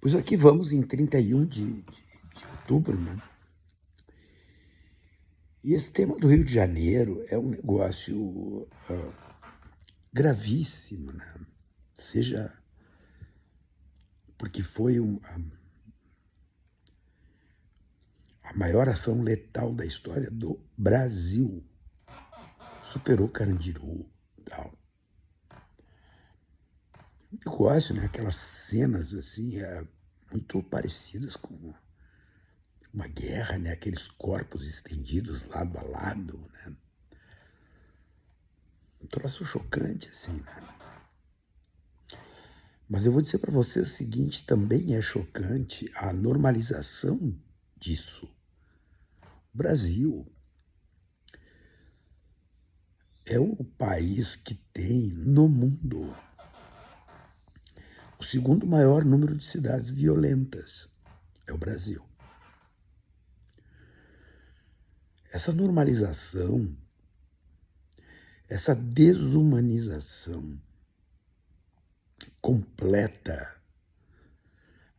Pois aqui vamos em 31 de outubro, né? E esse tema do Rio de Janeiro é um negócio gravíssimo, né? Seja porque foi a maior ação letal da história do Brasil. Superou Carandiru e tal. Um negócio, né? Aquelas cenas assim, muito parecidas com uma guerra, né? Aqueles corpos estendidos lado a lado, né? Um troço chocante, assim, né? Mas eu vou dizer para você o seguinte, também é chocante a normalização disso. O Brasil é o país que tem no mundo o segundo maior número de cidades violentas. É o Brasil. Essa normalização, essa desumanização completa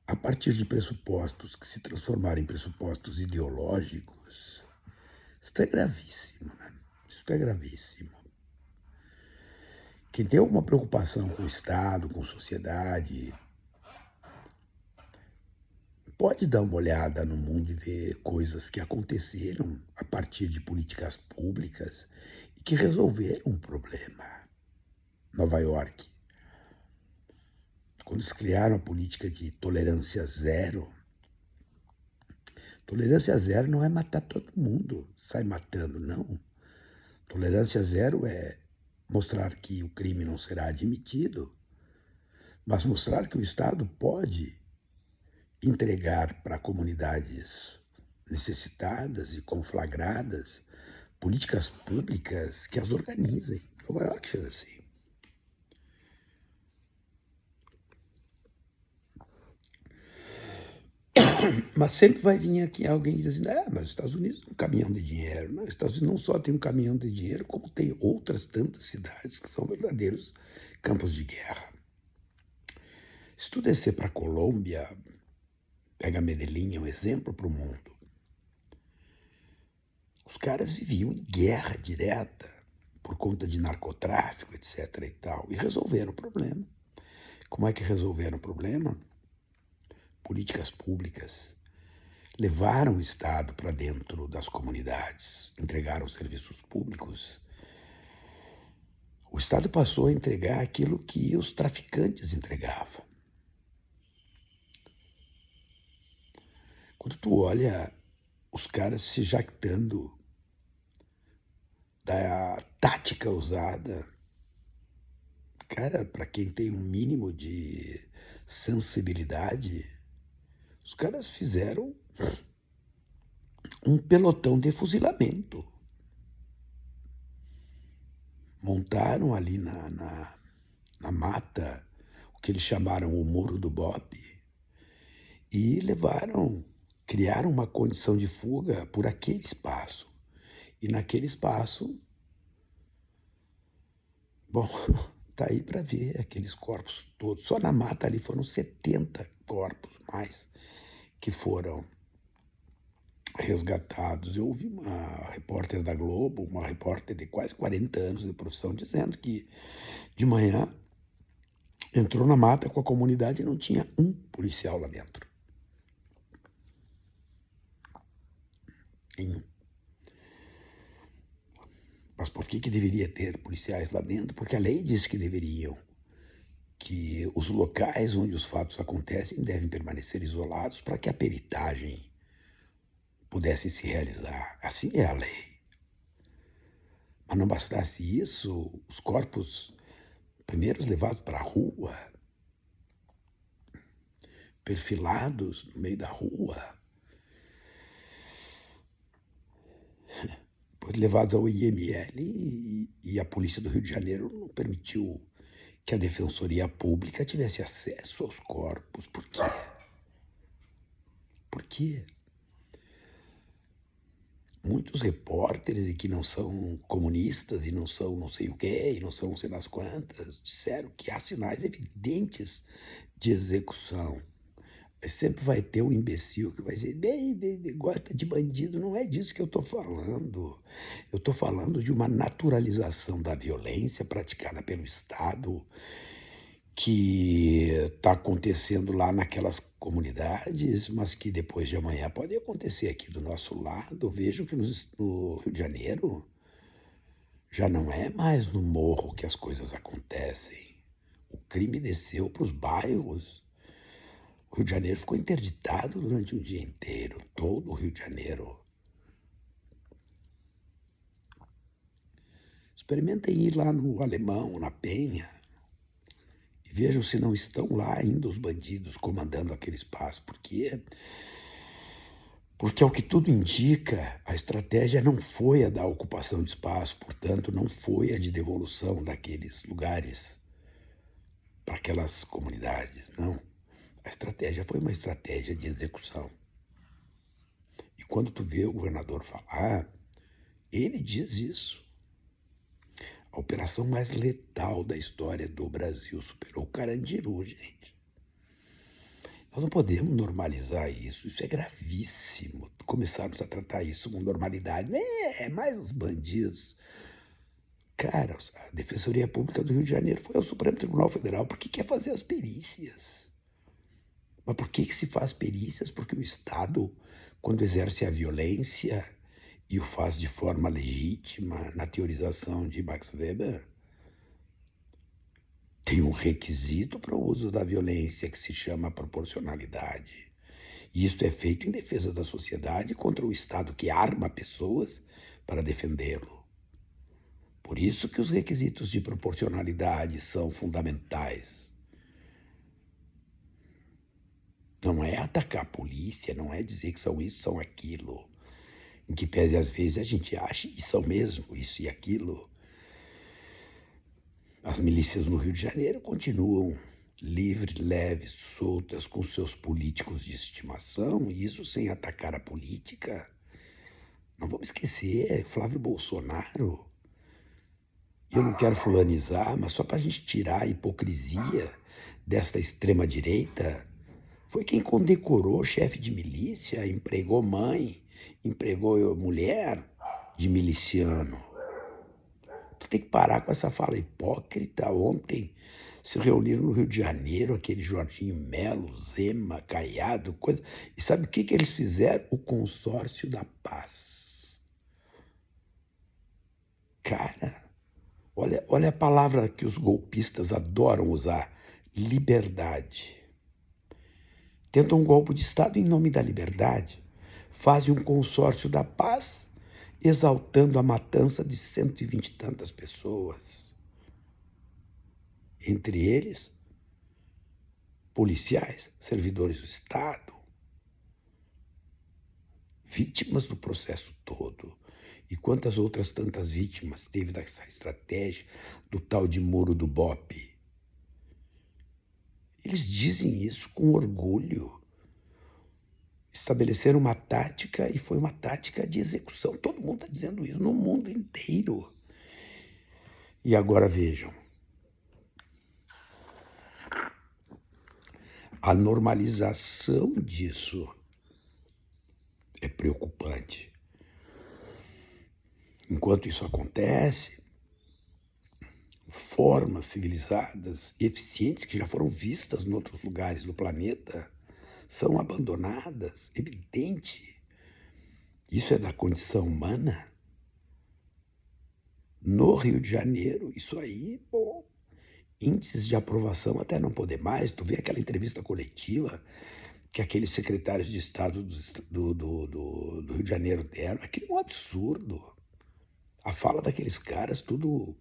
a partir de pressupostos que se transformaram em pressupostos ideológicos, isso é gravíssimo, né? Isso é gravíssimo. Quem tem alguma preocupação com o Estado, com a sociedade, pode dar uma olhada no mundo e ver coisas que aconteceram a partir de políticas públicas e que resolveram um problema. Nova York, quando eles criaram a política de tolerância zero não é matar todo mundo, sai matando, não. Tolerância zero é mostrar que o crime não será admitido, mas mostrar que o Estado pode entregar para comunidades necessitadas e conflagradas políticas públicas que as organizem. Nova York fez assim. Mas sempre vai vir aqui alguém e dizer assim, mas os Estados Unidos tem um caminhão de dinheiro. Não, os Estados Unidos não só tem um caminhão de dinheiro, como tem outras tantas cidades que são verdadeiros campos de guerra. Se tu descer para a Colômbia, pega Medellín, é um exemplo para o mundo. Os caras viviam em guerra direta por conta de narcotráfico, etc. e tal, e resolveram o problema. Como é que resolveram o problema? Políticas públicas. Levaram o Estado para dentro das comunidades, entregaram serviços públicos. O Estado passou a entregar aquilo que os traficantes entregavam. Quando tu olha os caras se jactando da tática usada, cara, para quem tem um mínimo de sensibilidade, os caras fizeram um pelotão de fuzilamento. Montaram ali na mata o que eles chamaram o Muro do Bope e criaram uma condição de fuga por aquele espaço. E naquele espaço, bom, tá aí para ver aqueles corpos todos. Só na mata ali foram 70 corpos mais que foram resgatados. Eu ouvi uma repórter da Globo, uma repórter de quase 40 anos de profissão, dizendo que de manhã entrou na mata com a comunidade e não tinha um policial lá dentro. Nenhum. Mas por que deveria ter policiais lá dentro? Porque a lei diz que deveriam, que os locais onde os fatos acontecem devem permanecer isolados para que a peritagem pudesse se realizar. Assim é a lei. Mas não bastasse isso, os corpos primeiros levados para a rua, perfilados no meio da rua, depois levados ao IML e a polícia do Rio de Janeiro não permitiu que a Defensoria Pública tivesse acesso aos corpos. Por quê? Por quê? Muitos repórteres, e que não são comunistas, e não são não sei o quê, e não são não sei das quantas, disseram que há sinais evidentes de execução. Sempre vai ter um imbecil que vai dizer, gosta de bandido. Não é disso que eu estou falando. Eu estou falando de uma naturalização da violência praticada pelo Estado que está acontecendo lá naquelas comunidades, mas que depois de amanhã pode acontecer aqui do nosso lado. Vejo que no Rio de Janeiro já não é mais no morro que as coisas acontecem. O crime desceu para os bairros. O Rio de Janeiro ficou interditado durante um dia inteiro, todo o Rio de Janeiro. Experimentem ir lá no Alemão, na Penha, e vejam se não estão lá ainda os bandidos comandando aquele espaço, porque ao que tudo indica, a estratégia não foi a da ocupação de espaço, portanto, não foi a de devolução daqueles lugares para aquelas comunidades, não. A estratégia foi uma estratégia de execução. E quando tu vê o governador falar, ele diz isso. A operação mais letal da história do Brasil superou o Carandiru, gente. Nós não podemos normalizar isso. Isso é gravíssimo. Começarmos a tratar isso com normalidade. Mais os bandidos. Cara, a Defensoria Pública do Rio de Janeiro foi ao Supremo Tribunal Federal porque quer fazer as perícias. Mas por que se faz perícias? Porque o Estado, quando exerce a violência e o faz de forma legítima, na teorização de Max Weber, tem um requisito para o uso da violência que se chama proporcionalidade. E isso é feito em defesa da sociedade contra o Estado que arma pessoas para defendê-lo. Por isso que os requisitos de proporcionalidade são fundamentais. Não é atacar a polícia, não é dizer que são isso, são aquilo. Em que pese às vezes a gente acha que são mesmo isso e aquilo. As milícias no Rio de Janeiro continuam livres, leves, soltas, com seus políticos de estimação, e isso sem atacar a política. Não vamos esquecer, Flávio Bolsonaro. Eu não quero fulanizar, mas só para a gente tirar a hipocrisia desta extrema-direita, foi quem condecorou chefe de milícia, empregou mãe, empregou mulher de miliciano. Tu tem que parar com essa fala hipócrita. Ontem se reuniram no Rio de Janeiro, aquele Jorginho Melo, Zema, Caiado, coisa. E sabe o que eles fizeram? O consórcio da paz. Cara, olha a palavra que os golpistas adoram usar: liberdade. Tentam um golpe de Estado em nome da liberdade, fazem um consórcio da paz, exaltando a matança de 120 e tantas pessoas. Entre eles, policiais, servidores do Estado, vítimas do processo todo. E quantas outras tantas vítimas teve dessa estratégia do tal de muro do BOPE? Eles dizem isso com orgulho. Estabeleceram uma tática e foi uma tática de execução. Todo mundo está dizendo isso no mundo inteiro. E agora vejam. A normalização disso é preocupante. Enquanto isso acontece, formas civilizadas, eficientes, que já foram vistas em outros lugares do planeta, são abandonadas. Evidente. Isso é da condição humana. No Rio de Janeiro, isso aí, índices de aprovação até não poder mais. Tu vê aquela entrevista coletiva que aqueles secretários de Estado do Rio de Janeiro deram. Aquilo é um absurdo. A fala daqueles caras, tudo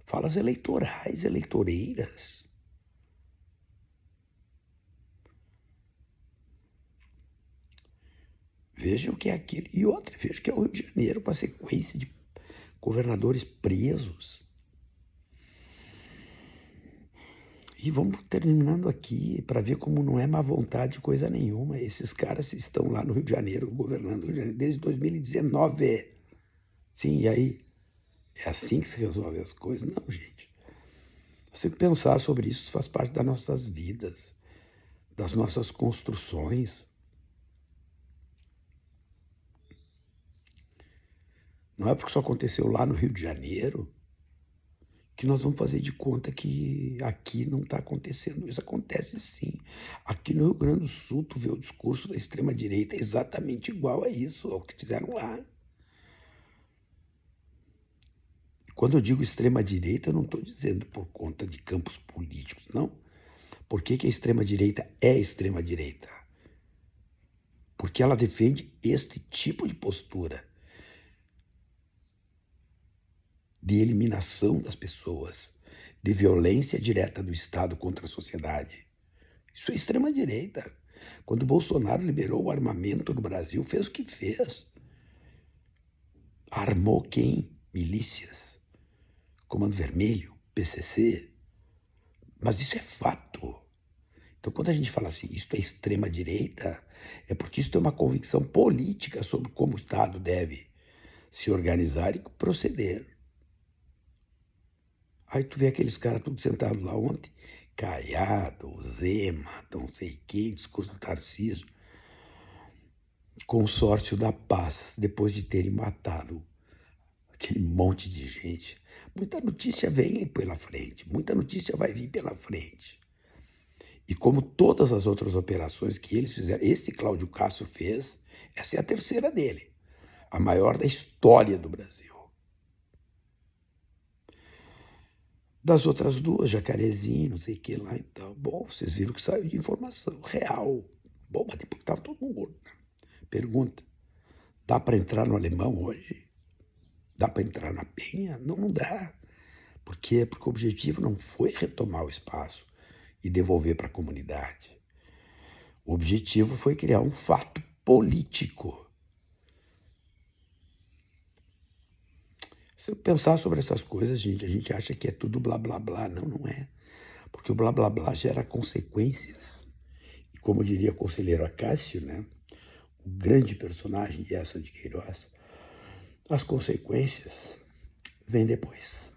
falas eleitorais, eleitoreiras. Vejam o que é aquilo. E outra, vejam que é o Rio de Janeiro, com a sequência de governadores presos. E vamos terminando aqui para ver como não é má vontade coisa nenhuma. Esses caras estão lá no Rio de Janeiro, governando o Rio de Janeiro desde 2019. Sim, e aí? É assim que se resolve as coisas? Não, gente. Você tem que pensar sobre isso, faz parte das nossas vidas. das nossas construções. Não é porque isso aconteceu lá no Rio de Janeiro que nós vamos fazer de conta que aqui não está acontecendo. Isso acontece sim. Aqui no Rio Grande do Sul, tu vê o discurso da extrema-direita exatamente igual a isso, ao que fizeram lá. Quando eu digo extrema-direita, eu não estou dizendo por conta de campos políticos, não. Por que a extrema-direita é extrema-direita? Porque ela defende este tipo de postura de eliminação das pessoas, de violência direta do Estado contra a sociedade. Isso é extrema-direita. Quando o Bolsonaro liberou o armamento no Brasil, fez o que fez. Armou quem? Milícias. Comando Vermelho, PCC. Mas isso é fato. Então, quando a gente fala assim, isto é extrema-direita, é porque isso é uma convicção política sobre como o Estado deve se organizar e proceder. Aí tu vê aqueles caras tudo sentados lá ontem, Caiado, Zema, não sei quem, discurso do Tarcísio, consórcio da paz, depois de terem matado aquele monte de gente. Muita notícia vem pela frente, muita notícia vai vir pela frente. E como todas as outras operações que eles fizeram, esse Cláudio Castro fez, essa é a terceira dele, a maior da história do Brasil. Das outras duas, Jacarezinho, não sei o que lá, então, bom, vocês viram que saiu de informação real. Bom, mas depois que estava todo mundo morto, né? Pergunta, dá para entrar no Alemão hoje? Dá para entrar na Penha? Não, não dá. Por quê? Porque o objetivo não foi retomar o espaço e devolver para a comunidade. O objetivo foi criar um fato político. Se eu pensar sobre essas coisas, gente, a gente acha que é tudo blá, blá, blá. Não, não é. Porque o blá, blá, blá gera consequências. E como diria o conselheiro Acácio, né, o grande personagem de Eça de Queiroz, as consequências vêm depois.